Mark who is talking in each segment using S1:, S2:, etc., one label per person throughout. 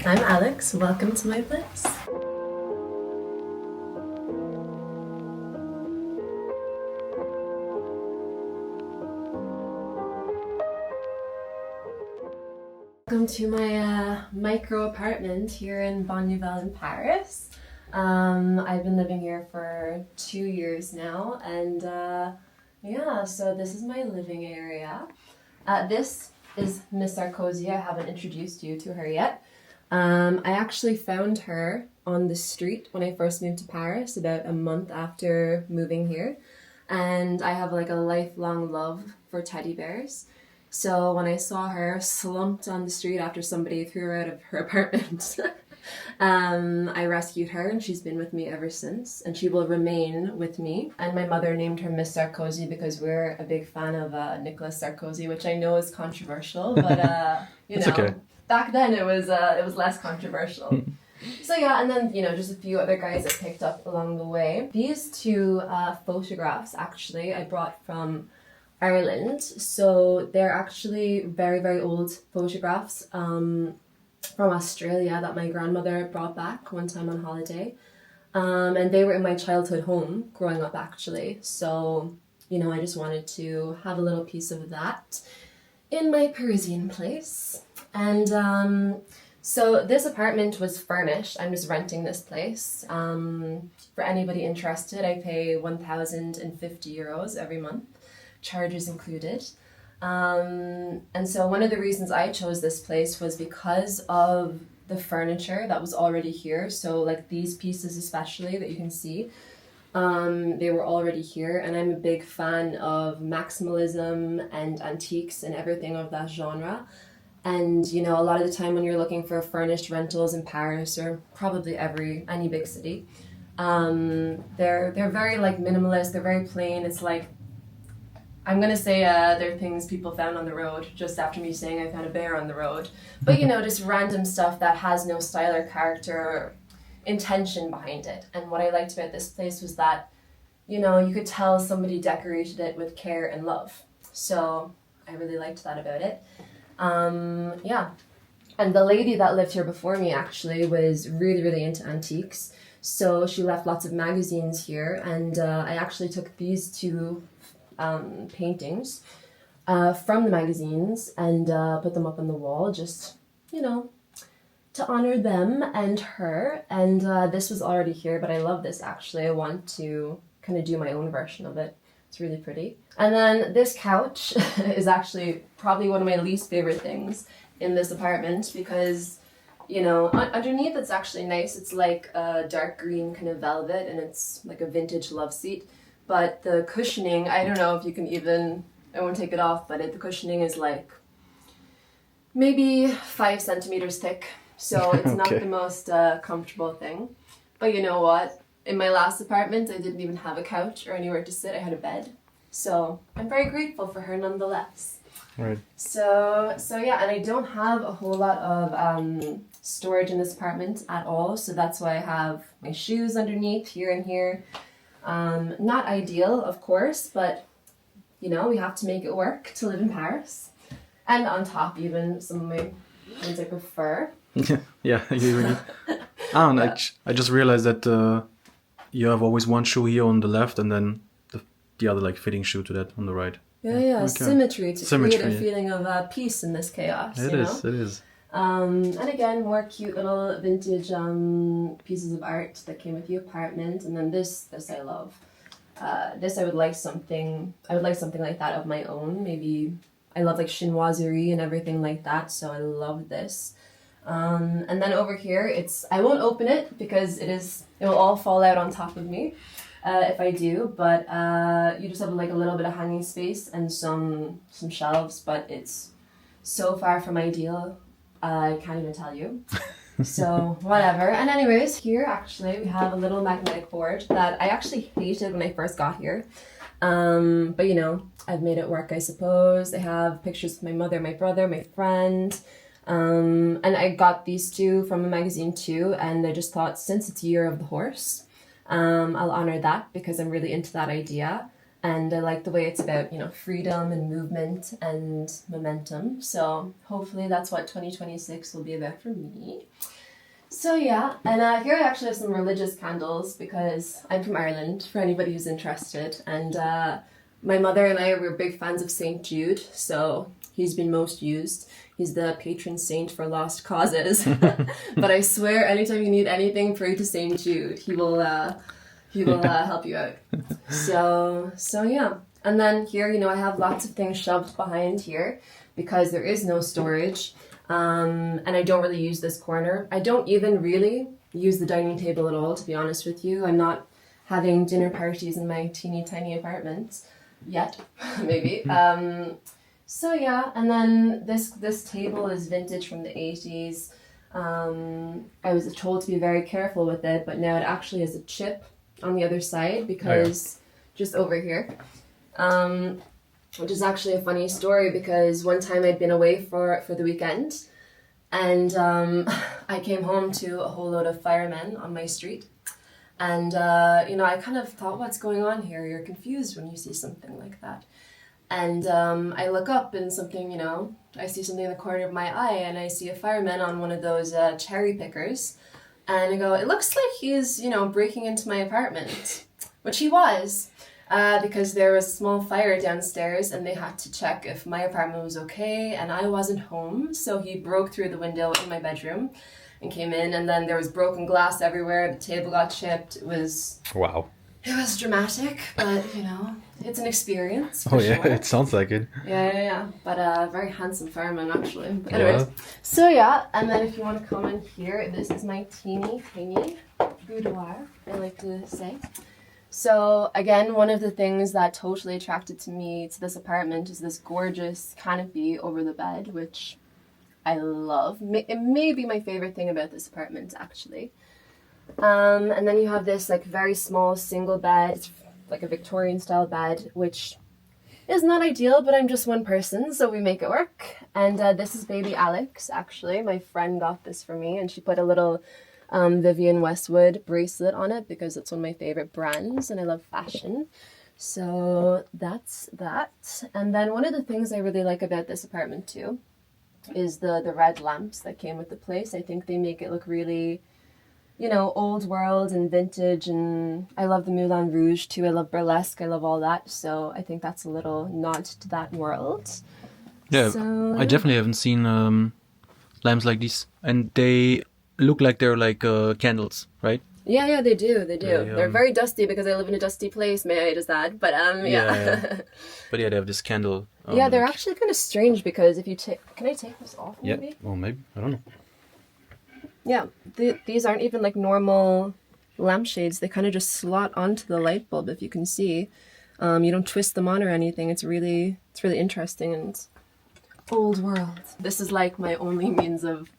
S1: I'm Alex. Welcome to my place. Welcome to my micro apartment here in Bonne Nouvelle in Paris. I've been living here for 2 years now, and yeah, so this is my living area. This is Miss Sarkozy. I haven't introduced you to her yet. I actually found her on the street when I first moved to Paris about a month after moving here, and I have like a lifelong love for teddy bears. So when I saw her slumped on the street after somebody threw her out of her apartment, I rescued her, and she's been with me ever since, and she will remain with me. And my mother named her Miss Sarkozy because we're a big fan of Nicolas Sarkozy, which I know is controversial, but you know,
S2: okay.
S1: Back then it was less controversial. So yeah, and then, you know, just a few other guys I picked up along the way. These two photographs, actually, I brought from Ireland. So they're actually very, very old photographs from Australia that my grandmother brought back one time on holiday. And they were in my childhood home growing up, actually. So, you know, I just wanted to have a little piece of that in my Parisian place. And so this apartment was furnished. I'm just renting this place. For anybody interested, I pay 1,050 euros every month, charges included. And so one of the reasons I chose this place was because of the furniture that was already here. So like these pieces especially that you can see, they were already here, and I'm a big fan of maximalism and antiques and everything of that genre. And, you know, a lot of the time when you're looking for furnished rentals in Paris or probably any big city, they're very like minimalist, they're very plain. It's like, I'm gonna say they're things people found on the road just after me saying I found a bear on the road. But, you know, just random stuff that has no style or character or intention behind it. And what I liked about this place was that, you know, you could tell somebody decorated it with care and love. So I really liked that about it. Yeah. And the lady that lived here before me actually was really, really into antiques. So she left lots of magazines here, and I actually took these two paintings from the magazines and put them up on the wall, just, you know, to honor them and her. And this was already here, but I love this actually. I want to kind of do my own version of it. It's really pretty. And then this couch is actually probably one of my least favorite things in this apartment because, you know, underneath it's actually nice. It's like a dark green kind of velvet, and it's like a vintage love seat. But the cushioning, I don't know if you can even, I won't take it off, but the cushioning is like maybe 5 centimeters thick. So it's not the most comfortable thing. But you know what? In my last apartment, I didn't even have a couch or anywhere to sit. I had a bed. So I'm very grateful for her nonetheless.
S2: Right.
S1: So yeah, and I don't have a whole lot of storage in this apartment at all. So that's why I have my shoes underneath here and here. Not ideal, of course, but, you know, we have to make it work to live in Paris. And on top, even some of my things I prefer.
S2: Yeah, you really. I just realized that you have always one shoe here on the left, and then the other like fitting shoe to that on the right.
S1: Yeah, symmetry to create a feeling of peace in this chaos.
S2: It is.
S1: And again, more cute little vintage pieces of art that came with the apartment. And then this I love. This I would like something like that of my own. Maybe I love like chinoiserie and everything like that, so I love this. And then over here, I won't open it because it will all fall out on top of me if I do, but you just have like a little bit of hanging space and some shelves, but it's so far from ideal, I can't even tell you. So whatever. And anyways, here actually we have a little magnetic board that I actually hated when I first got here. But you know, I've made it work, I suppose. I have pictures of my mother, my brother, my friend. And I got these two from a magazine too, and I just thought, since it's Year of the Horse, I'll honor that because I'm really into that idea. And I like the way it's about, you know, freedom and movement and momentum. So hopefully that's what 2026 will be about for me. So yeah, and here I actually have some religious candles because I'm from Ireland, for anybody who's interested. And my mother and I were big fans of St. Jude, so he's been most used. He's the patron saint for lost causes. But I swear, anytime you need anything, pray to St. Jude. He will help you out. So yeah. And then here, you know, I have lots of things shoved behind here because there is no storage. And I don't really use this corner. I don't even really use the dining table at all, to be honest with you. I'm not having dinner parties in my teeny tiny apartment yet, maybe. So yeah, and then this table is vintage from the 80s. I was told to be very careful with it, but now it actually has a chip on the other side because just over here. Which is actually a funny story because one time I'd been away for the weekend and I came home to a whole load of firemen on my street. And, you know, I kind of thought, what's going on here? You're confused when you see something like that. And I look up and something, you know, I see something in the corner of my eye and I see a fireman on one of those cherry pickers. And I go, it looks like he's, you know, breaking into my apartment, which he was. Because there was a small fire downstairs and they had to check if my apartment was okay and I wasn't home. So he broke through the window in my bedroom and came in, and then there was broken glass everywhere. The table got chipped. It was...
S2: Wow.
S1: It was dramatic, but, you know, it's an experience.
S2: Oh yeah,
S1: sure.
S2: it sounds like it.
S1: Yeah. But very handsome fireman, actually. But anyways, so yeah, and then if you want to come in here, this is my teeny tiny boudoir, I like to say. So again, one of the things that totally attracted to me to this apartment is this gorgeous canopy over the bed, which I love. It may be my favorite thing about this apartment, actually. And then you have this like very small single bed. It's like a Victorian style bed, which is not ideal, but I'm just one person, so we make it work. And this is baby Alex, actually. My friend got this for me, and she put a little Vivienne Westwood bracelet on it because it's one of my favorite brands and I love fashion. So that's that. And then one of the things I really like about this apartment too is the red lamps that came with the place. I think they make it look really, you know, old world and vintage, and I love the Moulin Rouge too. I love burlesque. I love all that. So I think that's a little nod to that world.
S2: Yeah,
S1: so,
S2: I definitely haven't seen lamps like this, and they look like they're like candles, right?
S1: Yeah, they do. They're very dusty because I live in a dusty place, may I just add. But yeah.
S2: But yeah, they have this candle.
S1: Yeah, they're actually kind of strange because if you take... Can I take this off, maybe?
S2: Yeah, well, maybe. I don't know.
S1: Yeah, these aren't even like normal lampshades. They kind of just slot onto the light bulb, if you can see. You don't twist them on or anything. It's really interesting and old world. This is like my only means of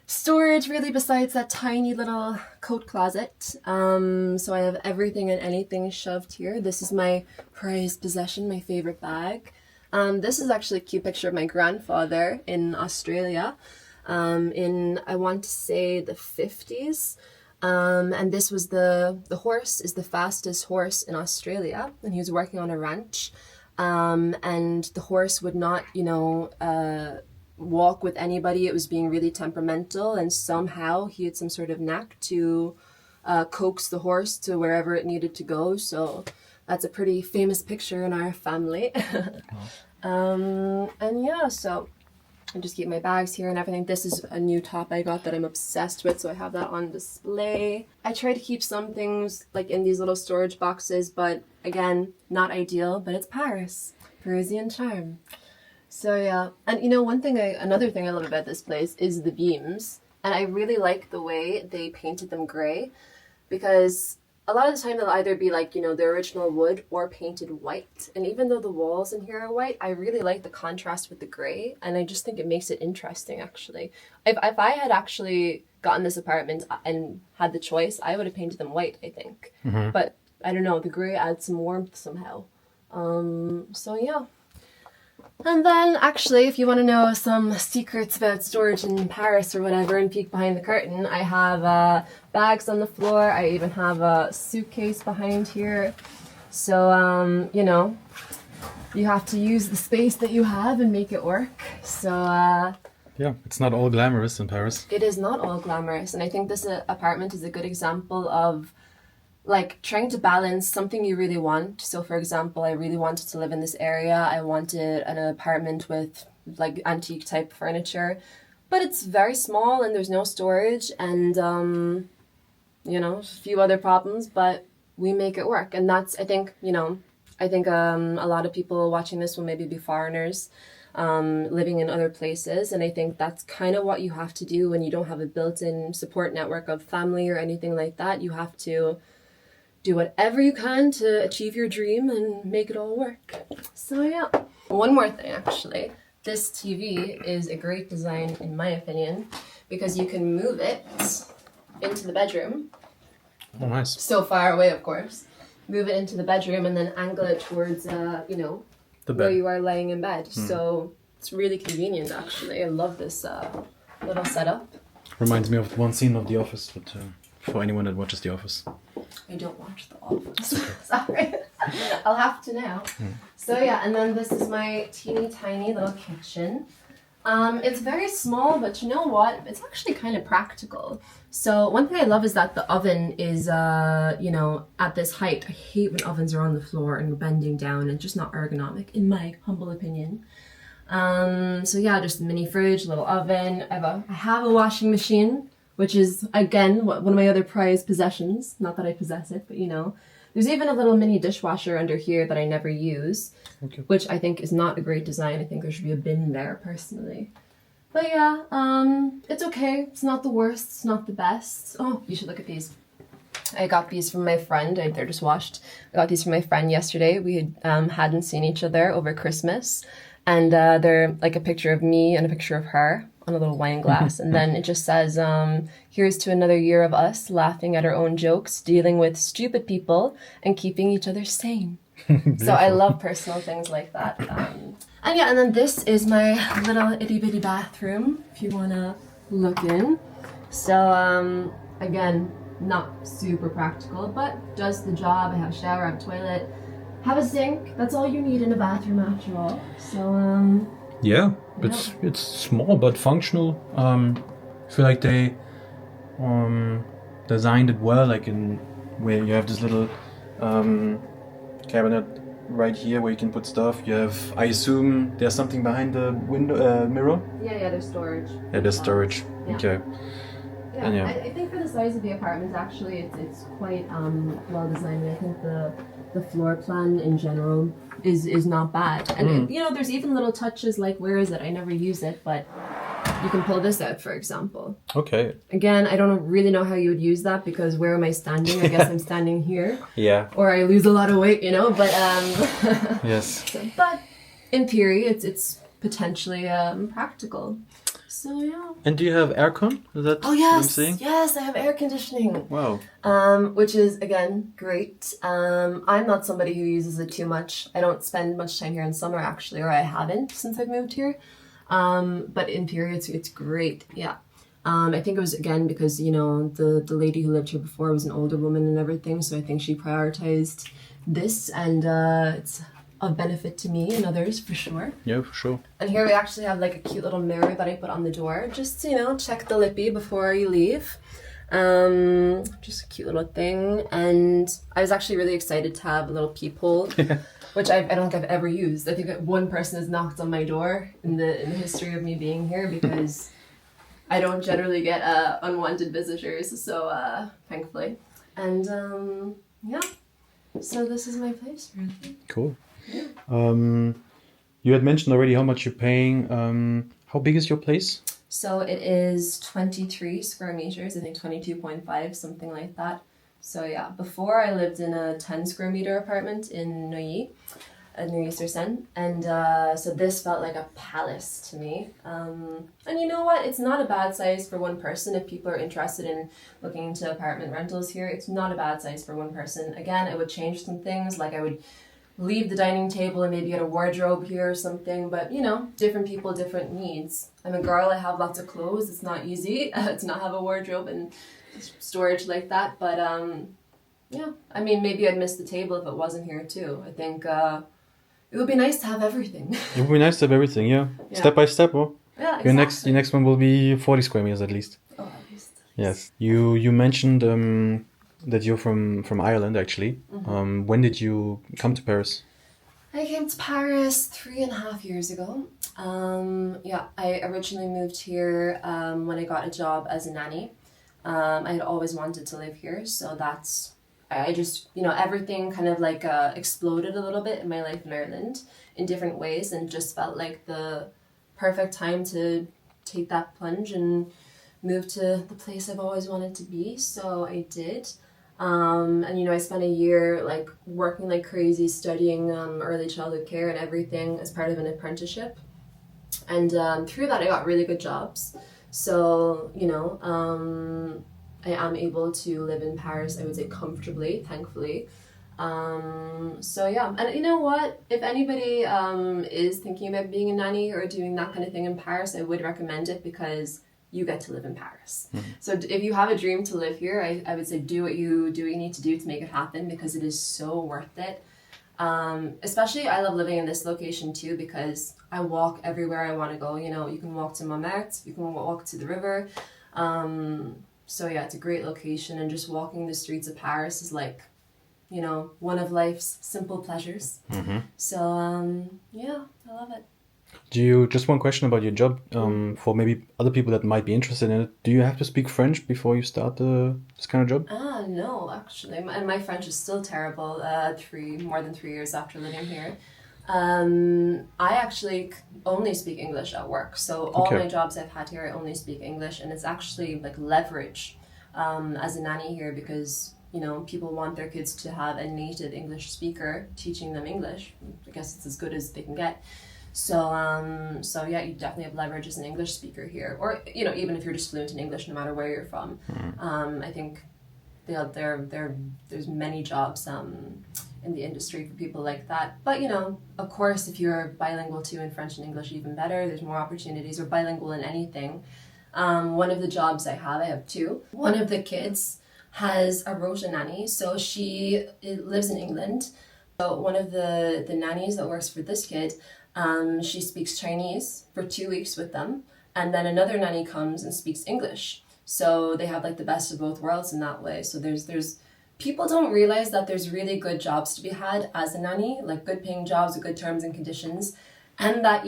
S1: storage, really, besides that tiny little coat closet. So I have everything and anything shoved here. This is my prized possession, my favorite bag. This is actually a cute picture of my grandfather in Australia. In, I want to say, the 50s. And this was the horse is the fastest horse in Australia, and he was working on a ranch. And the horse would not, you know, walk with anybody. It was being really temperamental, and somehow he had some sort of knack to coax the horse to wherever it needed to go. So that's a pretty famous picture in our family. And yeah, so I just keep my bags here and everything. This is a new top I got that I'm obsessed with, so I have that on display. I try to keep some things like in these little storage boxes, but again, not ideal, but it's Paris. Parisian charm. So yeah, and you know, another thing I love about this place is the beams, and I really like the way they painted them gray, because a lot of the time they'll either be like, you know, the original wood or painted white. And even though the walls in here are white, I really like the contrast with the gray, and I just think it makes it interesting, actually. If I had actually gotten this apartment and had the choice, I would have painted them white, I think. Mm-hmm. But I don't know, the gray adds some warmth somehow. So yeah. And then, actually, if you want to know some secrets about storage in Paris or whatever and peek behind the curtain, I have bags on the floor. I even have a suitcase behind here. So, you know, you have to use the space that you have and make it work. So,
S2: Yeah, it's not all glamorous in Paris.
S1: it is not all glamorous. And I think this apartment is a good example of like trying to balance something you really want. So for example, I really wanted to live in this area. I wanted an apartment with like antique type furniture, but it's very small and there's no storage and, you know, a few other problems, but we make it work. And that's, I think, you know, a lot of people watching this will maybe be foreigners, living in other places. And I think that's kind of what you have to do when you don't have a built-in support network of family or anything like that. You have to do whatever you can to achieve your dream and make it all work. So yeah. One more thing actually. This TV is a great design in my opinion because you can move it into the bedroom.
S2: Oh, nice.
S1: So far away, of course. Move it into the bedroom and then angle it towards, you know,
S2: The
S1: where
S2: bed.
S1: you are laying in bed. So it's really convenient actually. I love this little setup.
S2: Reminds me of one scene of The Office, but for anyone that watches The Office.
S1: I don't watch The Office. Sorry. I'll have to now. So yeah, and then this is my teeny tiny little kitchen. It's very small, but you know what? It's actually kind of practical. So one thing I love is that the oven is, you know, at this height. I hate when ovens are on the floor and bending down and just not ergonomic, in my humble opinion. So yeah, just a mini fridge, little oven. I have a washing machine, which is, again, one of my other prized possessions. Not that I possess it, but you know. There's even a little mini dishwasher under here that I never use, which I think is not a great design. I think there should be a bin there, personally. But yeah, it's okay. It's not the worst. It's not the best. Oh, you should look at these. I got these from my friend. They're just washed. I got these from my friend yesterday. We hadn't seen each other over Christmas. And they're like a picture of me and a picture of her on a little wine glass. And then it just says, here's to another year of us laughing at our own jokes, dealing with stupid people, and keeping each other sane. So I love personal things like that. And yeah, and then this is my little itty bitty bathroom, if you want to look in. So again, not super practical, but does the job. I have a shower, I have a toilet, have a sink. That's all you need in a bathroom after all. So
S2: Yeah, it's small but functional. I feel like they designed it well, like in where you have this little cabinet right here where you can put stuff. You have, I assume there's something behind the window mirror.
S1: yeah, there's storage.
S2: Yeah, there's storage.
S1: Yeah.
S2: Okay.
S1: Yeah,
S2: And yeah.
S1: I think for the size of the apartment, actually, it's quite well designed. I think the floor plan in general is not bad. And you know, there's even little touches like, where is it? I never use it, but you can pull this out, for example.
S2: Okay.
S1: Again, I don't really know how you would use that because where am I standing? I guess I'm standing here.
S2: Yeah.
S1: Or I lose a lot of weight, you know. But
S2: Yes.
S1: but in theory, it's potentially practical. So yeah.
S2: And do you have aircon? Is that
S1: Oh
S2: what I'm saying?
S1: yes, I have air conditioning.
S2: Wow.
S1: Which is again great. I'm not somebody who uses it too much. I don't spend much time here in summer actually, or I haven't since I've moved here. But in theory, it's great. Yeah. I think it was again because you know the lady who lived here before was an older woman and everything, so I think she prioritized this, and it's of benefit to me and others for sure.
S2: Yeah, for sure.
S1: And here we actually have like a cute little mirror that I put on the door, just to, you know, check the lippy before you leave. Just a cute little thing. And I was actually really excited to have a little peephole, which I don't think I've ever used. I think that one person has knocked on my door in the history of me being here because I don't generally get unwanted visitors. So thankfully, and yeah. So this is my place, really.
S2: Cool. You had mentioned already how much you're paying. How big is your place?
S1: So it is 23 square meters, I think 22.5, something like that. So yeah, before I lived in a 10 square meter apartment in Neuilly-sur-Seine. And so this felt like a palace to me. And you know what? It's not a bad size for one person. If people are interested in looking into apartment rentals here, it's not a bad size for one person. Again, I would change some things, like I would leave the dining table and maybe get a wardrobe here or something, but you know, different people, different needs. I'm a girl, I have lots of clothes, it's not easy to not have a wardrobe and storage like that, but Yeah, I mean, maybe I'd miss the table if it wasn't here too. I think it would be nice to have everything.
S2: It would be nice to have everything, yeah.
S1: Yeah.
S2: Step by step, oh.
S1: Yeah, exactly.
S2: Your next one will be 40 square meters at least.
S1: Oh, at least.
S2: Yes. You mentioned that you're from Ireland actually. When did you come to Paris?
S1: I came to Paris 3.5 years ago. Yeah, I originally moved here when I got a job as a nanny. I had always wanted to live here, so I just, everything kind of like exploded a little bit in my life in Ireland in different ways, and just felt like the perfect time to take that plunge and move to the place I've always wanted to be. So I did. And I spent a year like working like crazy, studying early childhood care and everything as part of an apprenticeship. And through that I got really good jobs. So, I am able to live in Paris, I would say comfortably, thankfully. So yeah, and you know what? If anybody is thinking about being a nanny or doing that kind of thing in Paris, I would recommend it because you get to live in Paris. So if you have a dream to live here, I would say do what you need to do to make it happen, because it is so worth it. Especially I love living in this location too, because I walk everywhere I want to go. You can walk to Montmartre, you can walk to the river. So yeah, it's a great location, and just walking the streets of Paris is like, one of life's simple pleasures. So yeah, I love it.
S2: Just one question about your job, for maybe other people that might be interested in it. Do you have to speak French before you start this kind of job?
S1: No, actually, and my French is still terrible. More than 3 years after living here. I actually only speak English at work. So all my jobs I've had here, I only speak English, and it's actually like leverage as a nanny here, because people want their kids to have a native English speaker teaching them English. I guess it's as good as they can get. So yeah, you definitely have leverage as an English speaker here, or even if you're just fluent in English, no matter where you're from. I think there's many jobs in the industry for people like that. But of course, if you're bilingual too in French and English, even better. There's more opportunities, or bilingual in anything. One of the jobs I have two. One of the kids has a rota nanny, so she lives in England. So one of the nannies that works for this kid, she speaks Chinese for 2 weeks with them, and then another nanny comes and speaks English. So they have like the best of both worlds in that way. So there's people don't realize that there's really good jobs to be had as a nanny, like good paying jobs with good terms and conditions, and that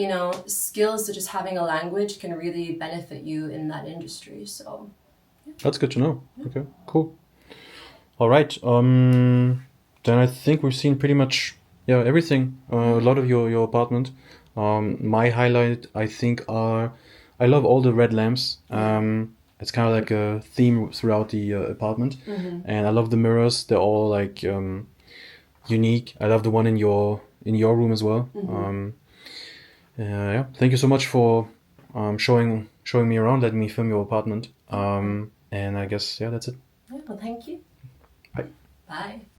S1: skills such as having a language can really benefit you in that industry. So yeah.
S2: That's good to know. Okay, cool. All right. Then I think we've seen pretty much everything. A lot of your apartment. My highlight, I think, I love all the red lamps. It's kind of like a theme throughout the apartment, and I love the mirrors. They're all like unique. I love the one in your room as well. Yeah, thank you so much for showing me around, letting me film your apartment. And I guess that's it.
S1: Yeah, well, thank you.
S2: Bye.
S1: Bye.